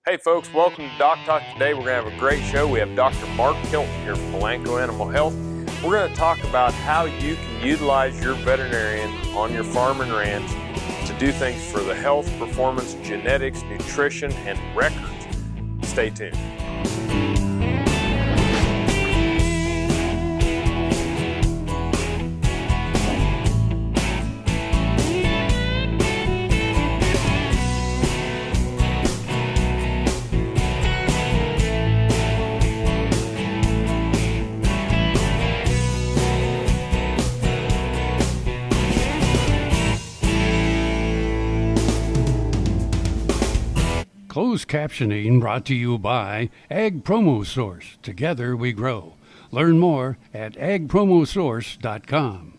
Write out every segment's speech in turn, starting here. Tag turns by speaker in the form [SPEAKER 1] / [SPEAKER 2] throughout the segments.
[SPEAKER 1] Hey folks, welcome to DocTalk. Today we're going to have a great show. We have Dr. Mark Hilton here from Elanco Animal Health. We're going to talk about how you can utilize your veterinarian on your farm and ranch to do things for the health, performance, genetics, nutrition, and records. Stay tuned.
[SPEAKER 2] Closed captioning brought to you by Ag Promo Source. Together we grow. Learn more at agpromosource.com.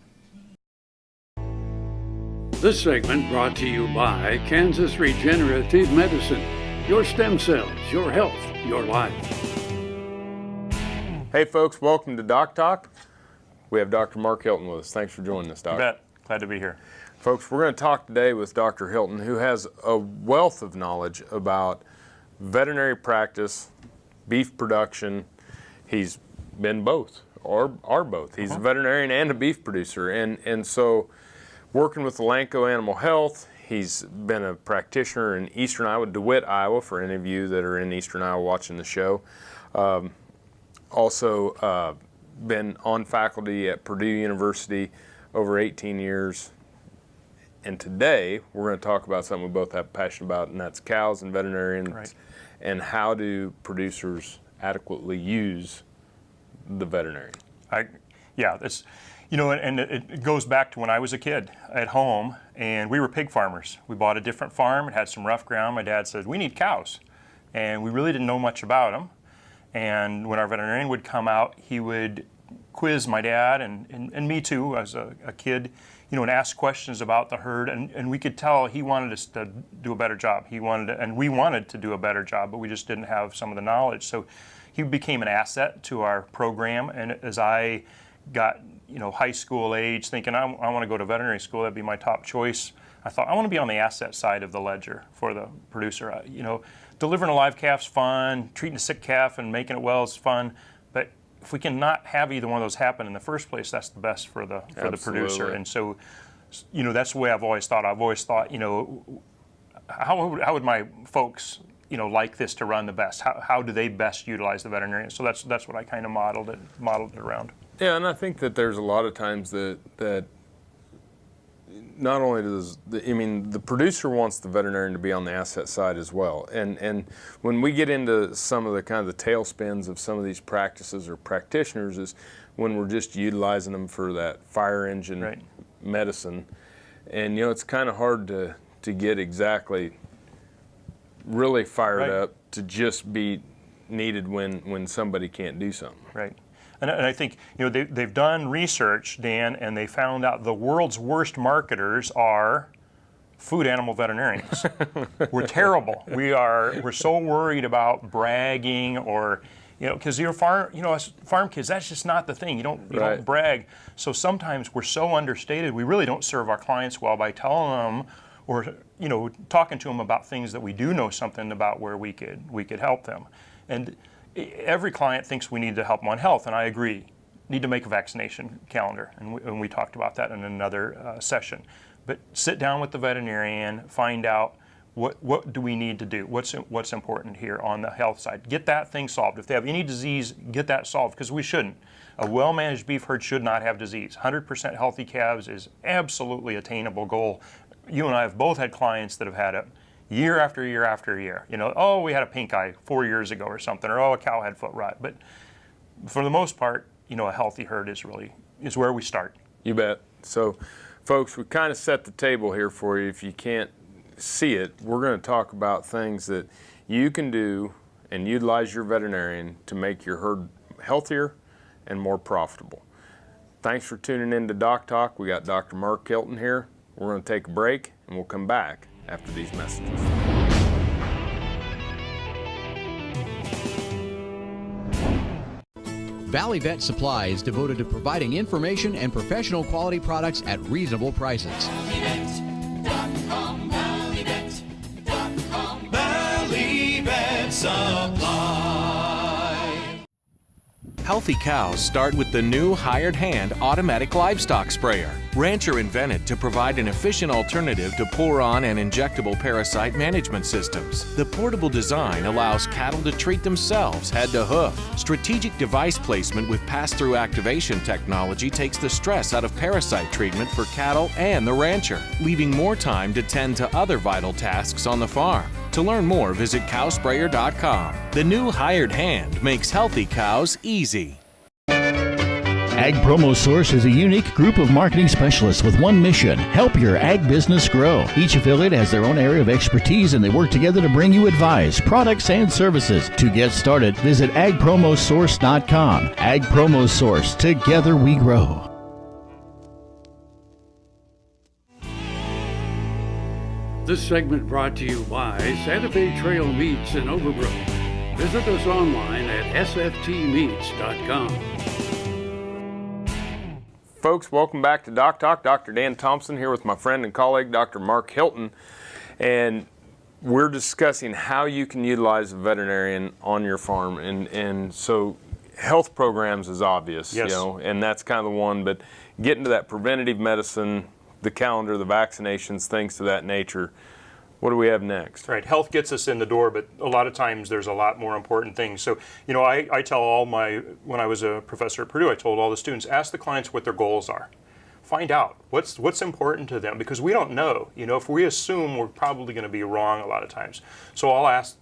[SPEAKER 2] This segment brought to you by Kansas Regenerative Medicine. Your stem cells, your health, your life.
[SPEAKER 1] Hey folks, welcome to DocTalk. We have Dr. Mark Hilton with us. Thanks for joining us, Doc.
[SPEAKER 3] You bet. Glad to be here.
[SPEAKER 1] Folks, we're going to talk today with Dr. Hilton, who has a wealth of knowledge about veterinary practice, beef production. He's been both, or are both. He's a veterinarian and a beef producer. And so working with Elanco Animal Health, he's been a practitioner in Eastern Iowa, DeWitt, Iowa, for any of you that are in Eastern Iowa watching the show. Also been on faculty at Purdue University over 18 years. And today, we're going to talk about something we both have passion about, and that's cows and veterinarians, right, and how do producers adequately use the veterinarian.
[SPEAKER 3] Yeah, that's, and it goes back to when I was a kid at home, and we were pig farmers. We bought a different farm. It had some rough ground. My dad said, we need cows. And we really didn't know much about them. And when our veterinarian would come out, he would quiz my dad and me too as a kid, and ask questions about the herd, and we could tell he wanted us to do a better job. He wanted to, and we wanted to do a better job, but we just didn't have some of the knowledge. So he became an asset to our program, and as I got high school age, thinking I want to go to veterinary school, that'd be my top choice, I thought I want to be on the asset side of the ledger for the producer. Delivering a live calf's fun, treating a sick calf and making it well is fun, but if we can not have either one of those happen in the first place, that's the best for the producer. And so, that's the way I've always thought. I've always thought, how would my folks, like this to run the best? How do they best utilize the veterinarian? So that's what I kind of modeled it around.
[SPEAKER 1] Yeah, and I think that there's a lot of times that not only does the producer wants the veterinarian to be on the asset side as well. And when we get into some of the kind of the tailspins of some of these practices or practitioners is when we're just utilizing them for that fire engine
[SPEAKER 3] right.
[SPEAKER 1] medicine. And it's kind of hard to get exactly really fired
[SPEAKER 3] right.
[SPEAKER 1] up to just be needed when somebody can't do something.
[SPEAKER 3] Right. And I think they've done research, Dan, and they found out the world's worst marketers are food animal veterinarians. We're terrible. We're so worried about bragging or because you're as farm kids, that's just not the thing. You don't brag. So sometimes we're so understated, we really don't serve our clients well by telling them or talking to them about things that we do know something about where we could help them. And every client thinks we need to help them on health, and I agree. Need to make a vaccination calendar, and we talked about that in another session. But sit down with the veterinarian, find out what do we need to do, what's important here on the health side. Get that thing solved. If they have any disease, get that solved, because we shouldn't. A well-managed beef herd should not have disease. 100% healthy calves is absolutely attainable goal. You and I have both had clients that have had it year after year after year. We had a pink eye 4 years ago or something, or a cow had foot rot. But for the most part, a healthy herd is where we start.
[SPEAKER 1] You bet. So, folks, we kind of set the table here for you. If you can't see it, we're going to talk about things that you can do and utilize your veterinarian to make your herd healthier and more profitable. Thanks for tuning in to DocTalk. We got Dr. Mark Hilton here. We're going to take a break, and we'll come back after these messages.
[SPEAKER 4] Valley Vet Supply is devoted to providing information and professional quality products at reasonable prices.
[SPEAKER 5] ValleyVet.com, ValleyVet.com, ValleyVet. Healthy cows start with the new hired hand automatic livestock sprayer. Rancher invented to provide an efficient alternative to pour-on and injectable parasite management systems. The portable design allows cattle to treat themselves head to hoof. Strategic device placement with pass-through activation technology takes the stress out of parasite treatment for cattle and the rancher, leaving more time to tend to other vital tasks on the farm. To learn more, visit cowsprayer.com. The new hired hand makes healthy cows easy.
[SPEAKER 6] Ag Promo Source is a unique group of marketing specialists with one mission: help your ag business grow. Each affiliate has their own area of expertise, and they work together to bring you advice, products, and services. To get started, visit agpromosource.com. Ag Promo Source. Together we grow.
[SPEAKER 2] This segment brought to you by Santa Fe Trail Meats in Overbrook. Visit us online at sftmeats.com.
[SPEAKER 1] Folks, welcome back to DocTalk. Dr. Dan Thomson here with my friend and colleague, Dr. Mark Hilton. And we're discussing how you can utilize a veterinarian on your farm. And so health programs is obvious,
[SPEAKER 3] Yes.
[SPEAKER 1] and that's kind of the one. But getting to that preventative medicine, the calendar, the vaccinations, things to that nature. What do we have next?
[SPEAKER 3] Right, health gets us in the door, but a lot of times there's a lot more important things. So, I tell all when I was a professor at Purdue, I told all the students, ask the clients what their goals are. Find out what's important to them, because we don't know. If we assume, we're probably going to be wrong a lot of times. So I'll ask,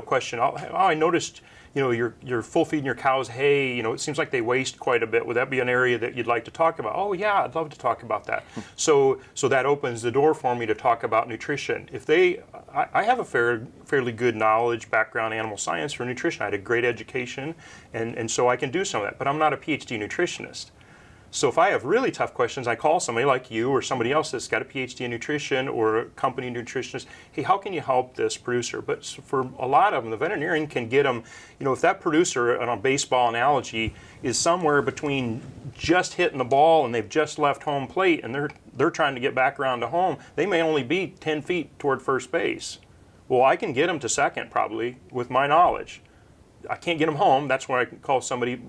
[SPEAKER 3] question, I noticed, you're full feeding your cows hay, it seems like they waste quite a bit. Would that be an area that you'd like to talk about? Oh yeah, I'd love to talk about that. So that opens the door for me to talk about nutrition. I have a fairly good knowledge, background, animal science for nutrition. I had a great education, and so I can do some of that, but I'm not a PhD nutritionist. So if I have really tough questions, I call somebody like you or somebody else that's got a PhD in nutrition or a company nutritionist. Hey, how can you help this producer? But for a lot of them, the veterinarian can get them, if that producer, on a baseball analogy, is somewhere between just hitting the ball and they've just left home plate and they're trying to get back around to home, they may only be 10 feet toward first base. Well, I can get them to second probably with my knowledge. I can't get them home. That's where I can call somebody,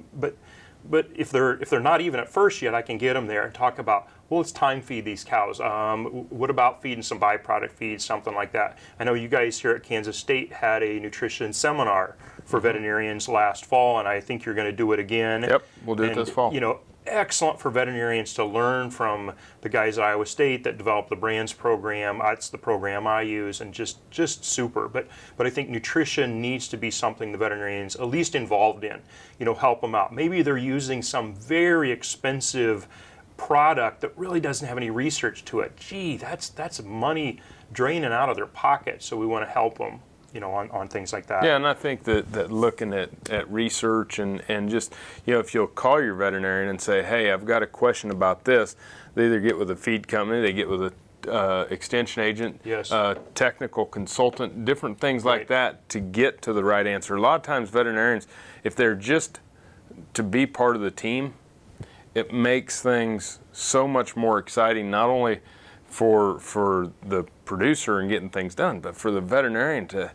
[SPEAKER 3] But if they're not even at first yet, I can get them there and talk about, well, let's time feed these cows. What about feeding some byproduct feed, something like that? I know you guys here at Kansas State had a nutrition seminar for veterinarians last fall, and I think you're going to do it again.
[SPEAKER 1] Yep, we'll do it this fall.
[SPEAKER 3] Excellent for veterinarians to learn from the guys at Iowa State that developed the BRANDS program. That's the program I use, and just super. But I think nutrition needs to be something the veterinarians at least involved in, help them out. Maybe they're using some very expensive product that really doesn't have any research to it. Gee, that's money draining out of their pocket, so we want to help them. On things like that.
[SPEAKER 1] Yeah, and I think that looking at research and just, if you'll call your veterinarian and say, hey, I've got a question about this, they either get with a feed company, they get with a extension agent,
[SPEAKER 3] yes.
[SPEAKER 1] Technical consultant, different things like that to get to the right answer. A lot of times veterinarians, if they're just to be part of the team, it makes things so much more exciting, not only for the producer and getting things done, but for the veterinarian to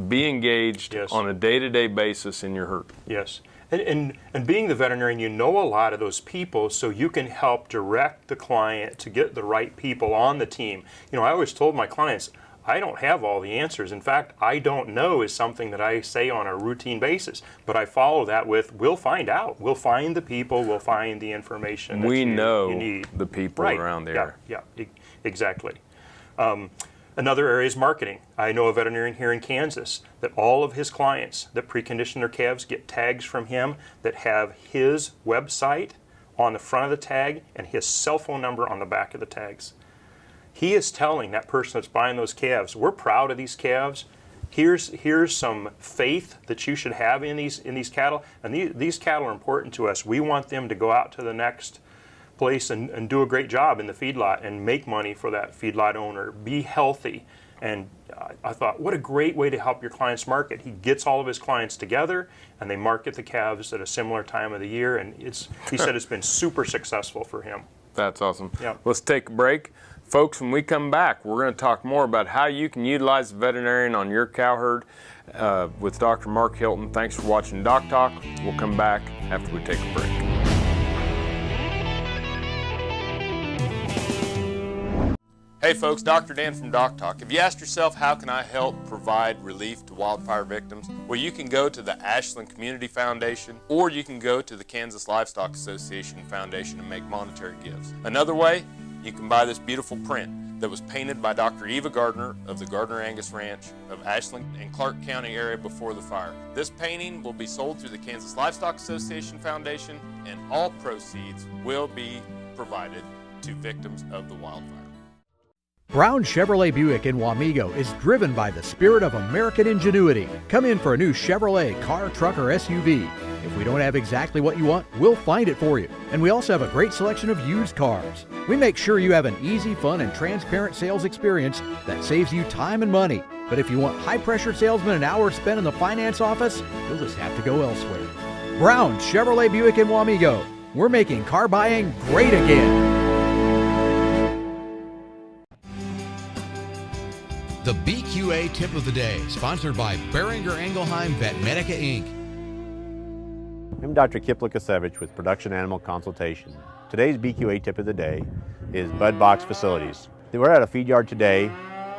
[SPEAKER 1] be engaged
[SPEAKER 3] yes.
[SPEAKER 1] on a day-to-day basis in your herd.
[SPEAKER 3] Yes, and being the veterinarian, a lot of those people, so you can help direct the client to get the right people on the team. I always told my clients, I don't have all the answers. In fact, I don't know is something that I say on a routine basis, but I follow that with, we'll find out. We'll find the people, we'll find the information that you need.
[SPEAKER 1] The people around there.
[SPEAKER 3] Yeah, exactly. Another area is marketing. I know a veterinarian here in Kansas that all of his clients that precondition their calves get tags from him that have his website on the front of the tag and his cell phone number on the back of the tags. He is telling that person that's buying those calves, we're proud of these calves. Here's some faith that you should have in these cattle, and these cattle are important to us. We want them to go out to the next place and do a great job in the feedlot and make money for that feedlot owner, be healthy. And I thought, what a great way to help your clients market. He gets all of his clients together and they market the calves at a similar time of the year, and he said it's been super successful for him.
[SPEAKER 1] That's awesome.
[SPEAKER 3] Yeah.
[SPEAKER 1] Let's take a break. Folks, when we come back, we're going to talk more about how you can utilize the veterinarian on your cow herd with Dr. Mark Hilton. Thanks for watching Doc Talk. We'll come back after we take a break. Hey folks, Dr. Dan from DocTalk. Have you asked yourself, how can I help provide relief to wildfire victims? Well, you can go to the Ashland Community Foundation, or you can go to the Kansas Livestock Association Foundation and make monetary gifts. Another way, you can buy this beautiful print that was painted by Dr. Eva Gardner of the Gardner Angus Ranch of Ashland and Clark County area before the fire. This painting will be sold through the Kansas Livestock Association Foundation, and all proceeds will be provided to victims of the wildfire.
[SPEAKER 7] Brown Chevrolet Buick in Wamego is driven by the spirit of American ingenuity. Come in for a new Chevrolet car, truck, or SUV. If we don't have exactly what you want, we'll find it for you. And we also have a great selection of used cars. We make sure you have an easy, fun, and transparent sales experience that saves you time and money. But if you want high-pressure salesmen and hours spent in the finance office, you'll just have to go elsewhere. Brown Chevrolet Buick in Wamego. We're making car buying great again.
[SPEAKER 4] The BQA Tip of the Day, sponsored by Beringer Engelheim Vetmedica Inc.
[SPEAKER 8] I'm Dr. Kip Lukasevich with Production Animal Consultation. Today's BQA Tip of the Day is bud box facilities. We're at a feed yard today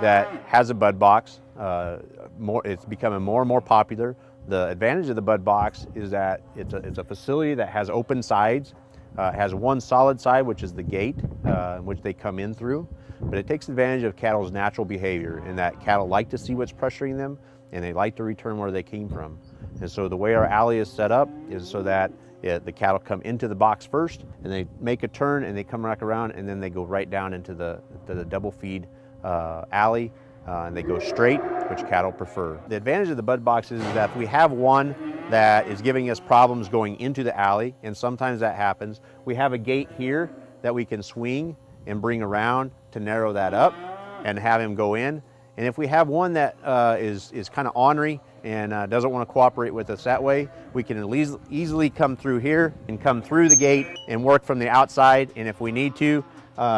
[SPEAKER 8] that has a bud box. It's becoming more and more popular. The advantage of the bud box is that it's a facility that has open sides. It has one solid side, which is the gate, which they come in through. But it takes advantage of cattle's natural behavior in that cattle like to see what's pressuring them, and they like to return where they came from. And so the way our alley is set up is so that the cattle come into the box first, and they make a turn, and they come back around, and then they go right down into the double feed alley, and they go straight, which cattle prefer. The advantage of the bud box is that if we have one that is giving us problems going into the alley, and sometimes that happens, we have a gate here that we can swing and bring around to narrow that up and have him go in. And if we have one that is kind of ornery and doesn't want to cooperate with us that way, we can easily come through here and come through the gate and work from the outside. And if we need to,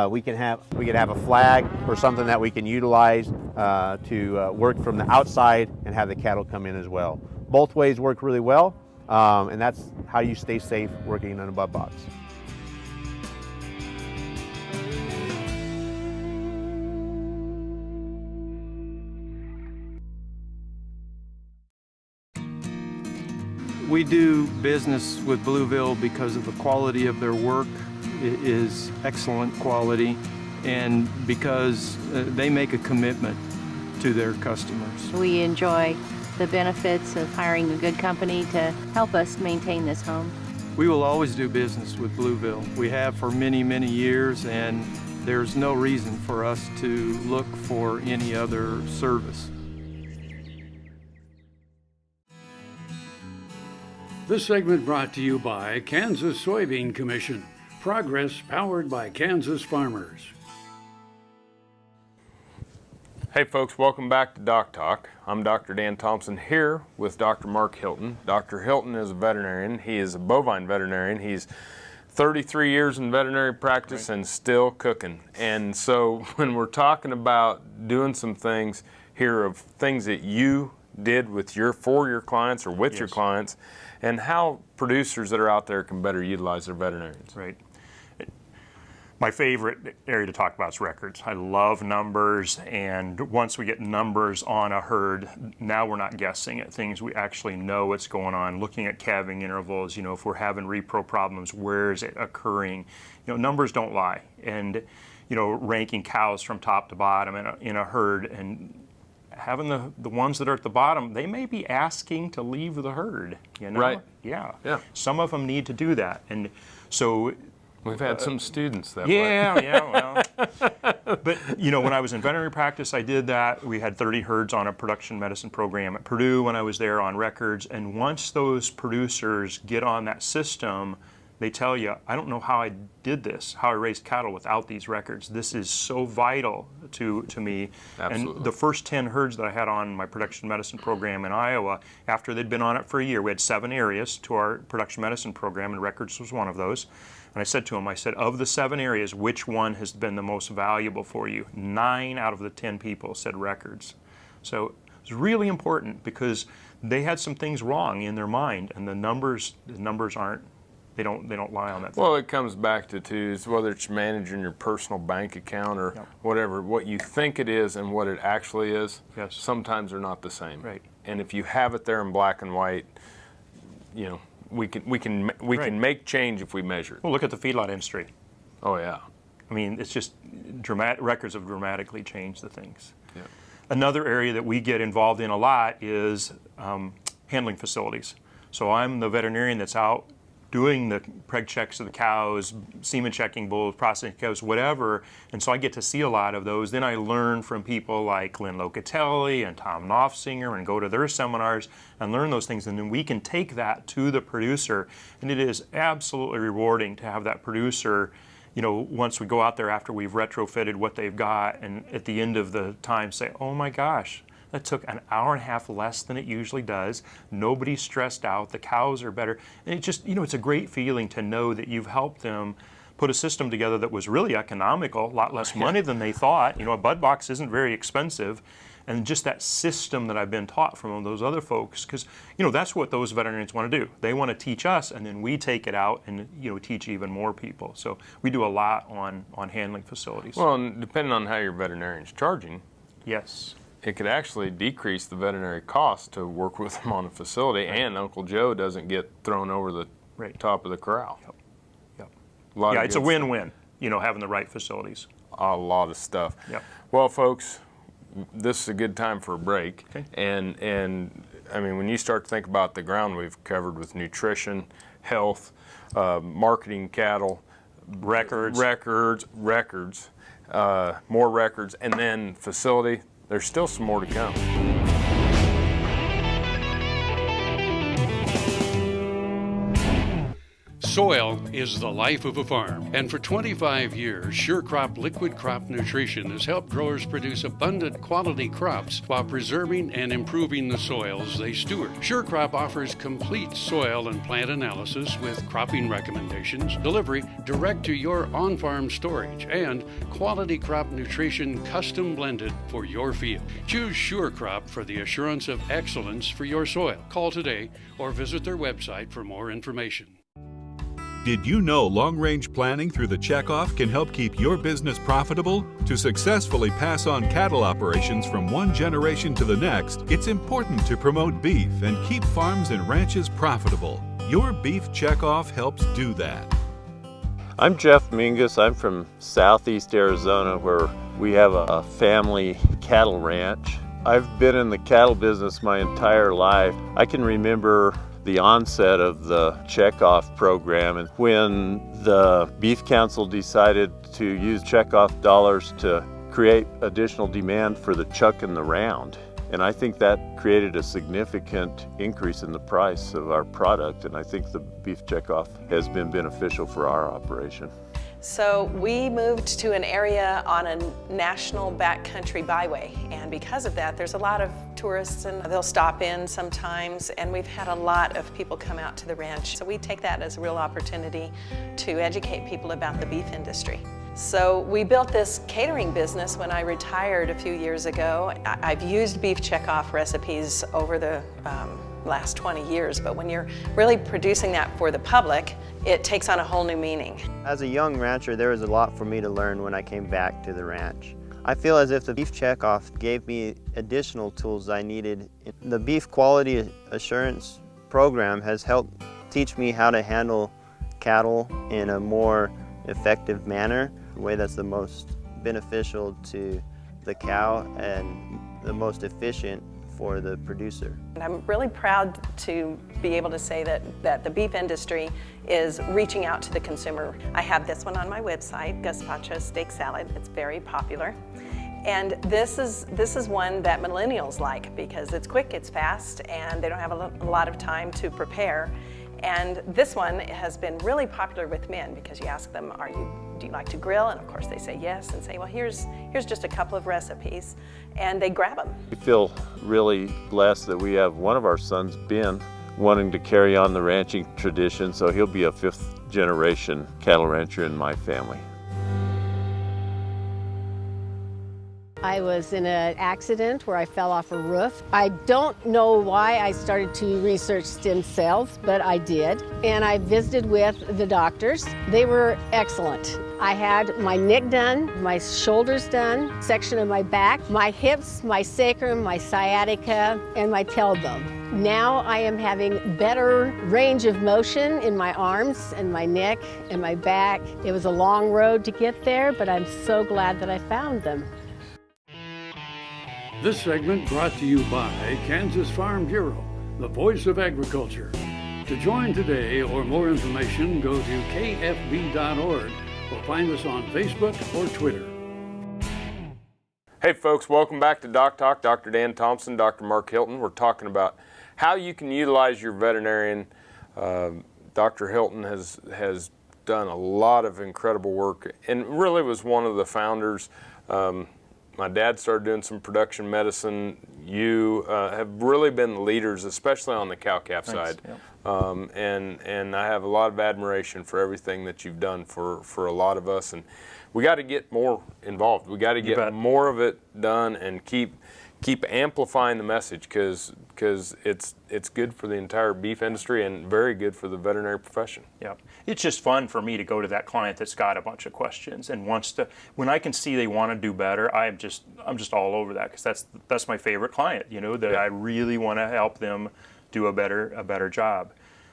[SPEAKER 8] we can have a flag or something that we can utilize to work from the outside and have the cattle come in as well. Both ways work really well, and that's how you stay safe working in a bud box.
[SPEAKER 9] We do business with Blueville because of the quality of their work. It is excellent quality, and because they make a commitment to their customers.
[SPEAKER 10] We enjoy the benefits of hiring a good company to help us maintain this home.
[SPEAKER 9] We will always do business with Blueville. We have for many, many years, and there's no reason for us to look for any other service.
[SPEAKER 2] This segment brought to you by Kansas Soybean Commission. Progress powered by Kansas farmers.
[SPEAKER 1] Hey folks, welcome back to Doc Talk. I'm Dr. Dan Thomson here with Dr. Mark Hilton. Dr. Hilton is a veterinarian. He is a bovine veterinarian. He's 33 years in veterinary practice and still cooking. And so when we're talking about doing some things here of things that you did with for your clients or with your clients, and how producers that are out there can better utilize their veterinarians.
[SPEAKER 3] Right. My favorite area to talk about is records. I love numbers, and once we get numbers on a herd, now we're not guessing at things. We actually know what's going on, looking at calving intervals, if we're having repro problems, where is it occurring? Numbers don't lie. And, ranking cows from top to bottom in a herd, and having the ones that are at the bottom, they may be asking to leave the herd,
[SPEAKER 1] Right.
[SPEAKER 3] Yeah.
[SPEAKER 1] Some
[SPEAKER 3] of them need to do that. And so
[SPEAKER 1] we've had some students that
[SPEAKER 3] way. But, when I was in veterinary practice, I did that. We had 30 herds on a production medicine program at Purdue when I was there on records. And once those producers get on that system, they tell you, I don't know how I did this, how I raised cattle without these records. This is so vital to me.
[SPEAKER 1] Absolutely.
[SPEAKER 3] And the first 10 herds that I had on my production medicine program in Iowa, after they'd been on it for a year, we had 7 areas to our production medicine program, and records was one of those. And I said to him, I said, of the 7 areas, which one has been the most valuable for you? 9 out of the 10 people said records. So it's really important because they had some things wrong in their mind, and the numbers aren't, they don't lie on that.
[SPEAKER 1] Well, it comes back to is whether it's managing your personal bank account or whatever, what you think it is and what it actually is, sometimes they're not the same.
[SPEAKER 3] Right.
[SPEAKER 1] And if you have it there in black and white, you know, we can make change if we measure it.
[SPEAKER 3] Well, look at the feedlot industry.
[SPEAKER 1] Oh yeah.
[SPEAKER 3] I mean, it's just records have dramatically changed the things.
[SPEAKER 1] Yeah.
[SPEAKER 3] Another area that we get involved in a lot is handling facilities. So I'm the veterinarian that's out doing the preg checks of the cows, semen checking bulls, processing cows, whatever, and so I get to see a lot of those. Then I learn from people like Lynn Locatelli and Tom Knopfsinger and go to their seminars and learn those things, and then we can take that to the producer, and it is absolutely rewarding to have that producer, you know, once we go out there after we've retrofitted what they've got, and at the end of the time say, oh my gosh, that took an hour and a half less than it usually does. Nobody's stressed out. The cows are better. And it just, you know, it's a great feeling to know that you've helped them put a system together that was really economical, a lot less money than they thought. You know, a bud box isn't very expensive. And just that system that I've been taught from those other folks, because, you know, that's what those veterinarians want to do. They want to teach us, and then we take it out and, you know, teach even more people. So we do a lot on handling facilities.
[SPEAKER 1] Well, and depending on how your veterinarian's charging,
[SPEAKER 3] yes,
[SPEAKER 1] it could actually decrease the veterinary cost to work with them on a facility, and Uncle Joe doesn't get thrown over the top of the corral.
[SPEAKER 3] Yep.
[SPEAKER 1] Yeah,
[SPEAKER 3] it's a win-win, you know, having the right facilities.
[SPEAKER 1] A lot of stuff.
[SPEAKER 3] Yep.
[SPEAKER 1] Well, folks, this is a good time for a break.
[SPEAKER 3] Okay.
[SPEAKER 1] And I mean, when you start to think about the ground we've covered with nutrition, health, marketing cattle,
[SPEAKER 3] records,
[SPEAKER 1] more records, and then facility, there's still some more to come.
[SPEAKER 2] Soil is the life of a farm, and for 25 years, SureCrop Liquid Crop Nutrition has helped growers produce abundant quality crops while preserving and improving the soils they steward. SureCrop offers complete soil and plant analysis with cropping recommendations, delivery direct to your on-farm storage, and quality crop nutrition custom blended for your field. Choose SureCrop for the assurance of excellence for your soil. Call today or visit their website for more information.
[SPEAKER 11] Did you know long-range planning through the checkoff can help keep your business profitable? To successfully pass on cattle operations from one generation to the next, it's important to promote beef and keep farms and ranches profitable. Your beef checkoff helps do that.
[SPEAKER 12] I'm Jeff Mingus. I'm from southeast Arizona, where we have a family cattle ranch. I've been in the cattle business my entire life. I can remember the onset of the checkoff program, and when the Beef Council decided to use checkoff dollars to create additional demand for the chuck and the round. And I think that created a significant increase in the price of our product, and I think the beef checkoff has been beneficial for our operation.
[SPEAKER 13] So we moved to an area on a national backcountry byway, and because of that there's a lot of tourists, and they'll stop in sometimes, and we've had a lot of people come out to the ranch. So we take that as a real opportunity to educate people about the beef industry. So we built this catering business when I retired a few years ago. I've used beef checkoff recipes over the last 20 years, but when you're really producing that for the public, it takes on a whole new meaning.
[SPEAKER 14] As a young rancher, there was a lot for me to learn when I came back to the ranch. I feel as if the beef checkoff gave me additional tools I needed. The beef quality assurance program has helped teach me how to handle cattle in a more effective manner, a way that's the most beneficial to the cow and the most efficient for the producer.
[SPEAKER 13] And I'm really proud to be able to say that the beef industry is reaching out to the consumer. I have this one on my website, gazpacho steak salad. It's very popular. And this is one that millennials like because it's quick, it's fast, and they don't have a lot of time to prepare. And this one has been really popular with men because you ask them, do you like to grill? And of course they say yes, and say, well, here's just a couple of recipes, and they grab them.
[SPEAKER 12] We feel really blessed that we have one of our sons, Ben, wanting to carry on the ranching tradition, so he'll be a 5th generation cattle rancher in my family.
[SPEAKER 15] I was in an accident where I fell off a roof. I don't know why I started to research stem cells, but I did. And I visited with the doctors. They were excellent. I had my neck done, my shoulders done, section of my back, my hips, my sacrum, my sciatica, and my tailbone. Now I am having better range of motion in my arms and my neck and my back. It was a long road to get there, but I'm so glad that I found them.
[SPEAKER 2] This segment brought to you by Kansas Farm Bureau, the voice of agriculture. To join today or more information, go to kfb.org or find us on Facebook or Twitter.
[SPEAKER 1] Hey folks, welcome back to DocTalk. Dr. Dan Thomson, Dr. Mark Hilton. We're talking about how you can utilize your veterinarian. Dr. Hilton has done a lot of incredible work and really was one of the founders. My dad started doing some production medicine. You have really been the leaders, especially on the cow-calf side.
[SPEAKER 3] Yep.
[SPEAKER 1] And I have a lot of admiration for everything that you've done for a lot of us. And we got to get more involved. We got to get more of it done and keep amplifying the message because it's good for the entire beef industry and very good for the veterinary profession.
[SPEAKER 3] Yeah, it's just fun for me to go to that client that's got a bunch of questions and wants to. When I can see they want to do better, I'm just all over that because that's my favorite client. You know that I really want to help them do a better job.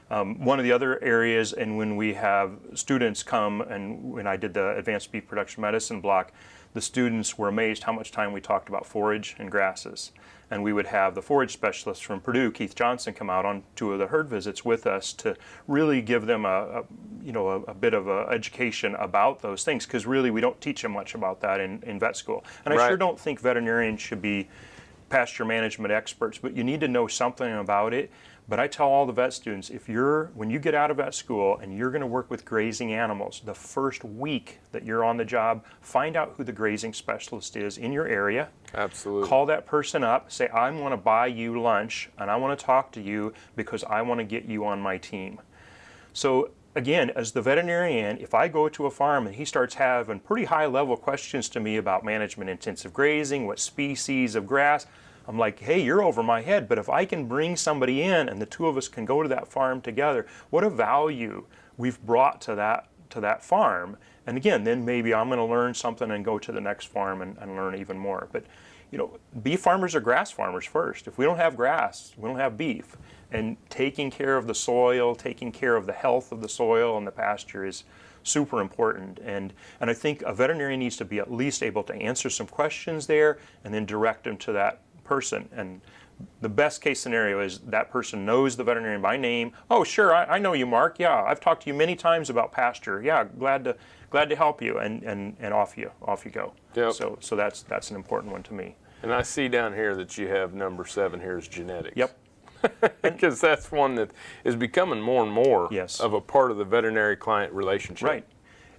[SPEAKER 3] One of the other areas, and when we have students come, and when I did the advanced beef production medicine block, the students were amazed how much time we talked about forage and grasses. And we would have the forage specialist from Purdue, Keith Johnson, come out on 2 of the herd visits with us to really give them a bit of a education about those things, because really we don't teach them much about that in vet school. And I sure don't think veterinarians should be pasture management experts, but you need to know something about it. But I tell all the vet students, when you get out of vet school and you're going to work with grazing animals, the first week that you're on the job, find out who the grazing specialist is in your area.
[SPEAKER 1] Absolutely.
[SPEAKER 3] Call that person up, say, I want to buy you lunch and I want to talk to you because I want to get you on my team. So again, as the veterinarian, if I go to a farm and he starts having pretty high level questions to me about management intensive grazing, what species of grass, I'm like, hey, you're over my head, but if I can bring somebody in and the 2 of us can go to that farm together, what a value we've brought to that farm. And again, then maybe I'm going to learn something and go to the next farm and learn even more. But you know, beef farmers are grass farmers first. If we don't have grass, we don't have beef. And taking care of the soil, taking care of the health of the soil and the pasture is super important. And I think a veterinarian needs to be at least able to answer some questions there and then direct them to that person. And the best case scenario is that person knows the veterinarian by name. Oh, sure, I know you, Mark. Yeah, I've talked to you many times about pasture. Yeah, glad to help you, and off you go.
[SPEAKER 1] Yep.
[SPEAKER 3] So that's an important one to me.
[SPEAKER 1] And I see down here that you have number 7 here is genetics.
[SPEAKER 3] Yep.
[SPEAKER 1] Because that's one that is becoming more and more of a part of the veterinary client relationship.
[SPEAKER 3] Right.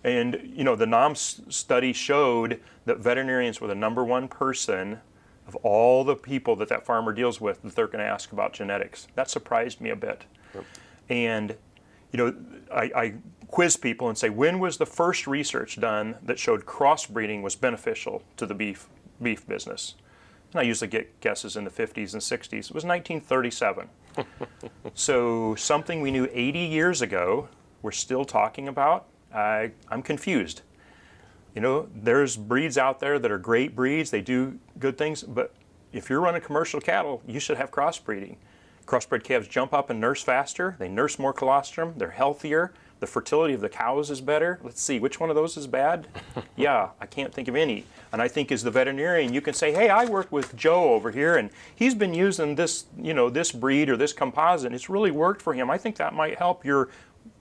[SPEAKER 3] And you know, the NOMS study showed that veterinarians were the number 1 person of all the people that farmer deals with that they're going to ask about genetics. That surprised me a bit. Yep. And you know, I quiz people and say, when was the first research done that showed crossbreeding was beneficial to the beef business? And I usually get guesses in the 50s and 60s. It was 1937. So something we knew 80 years ago, we're still talking about. I'm confused. You know, there's breeds out there that are great breeds. They do good things. But if you're running commercial cattle, you should have crossbreeding. Crossbred calves jump up and nurse faster. They nurse more colostrum. They're healthier. The fertility of the cows is better. Let's see, which one of those is bad? Yeah, I can't think of any. And I think as the veterinarian, you can say, hey, I worked with Joe over here, and he's been using this, you know, this breed or this composite, and it's really worked for him. I think that might help your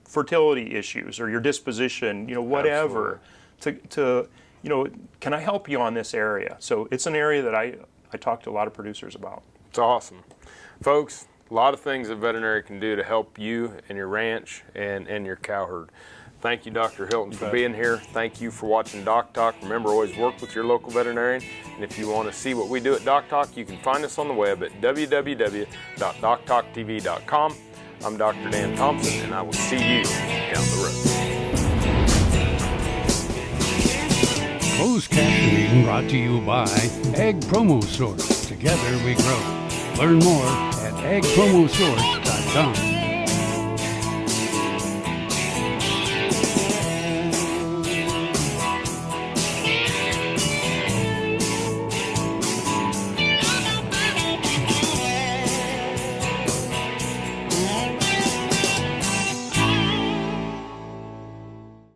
[SPEAKER 3] fertility issues or your disposition, you know, whatever. To you know, can I help you on this area? So it's an area that I talk to a lot of producers about.
[SPEAKER 1] It's awesome. Folks, a lot of things a veterinary can do to help you and your ranch and your cow herd. Thank you, Dr. Hilton, for being here. Thank you for watching DocTalk. Remember, always work with your local veterinarian. And if you want to see what we do at DocTalk, you can find us on the web at www.doctalktv.com. I'm Dr. Dan Thomson, and I will see you down the road.
[SPEAKER 2] Closed captioning brought to you by Ag Promo Source. Together we grow. Learn more at agpromosource.com.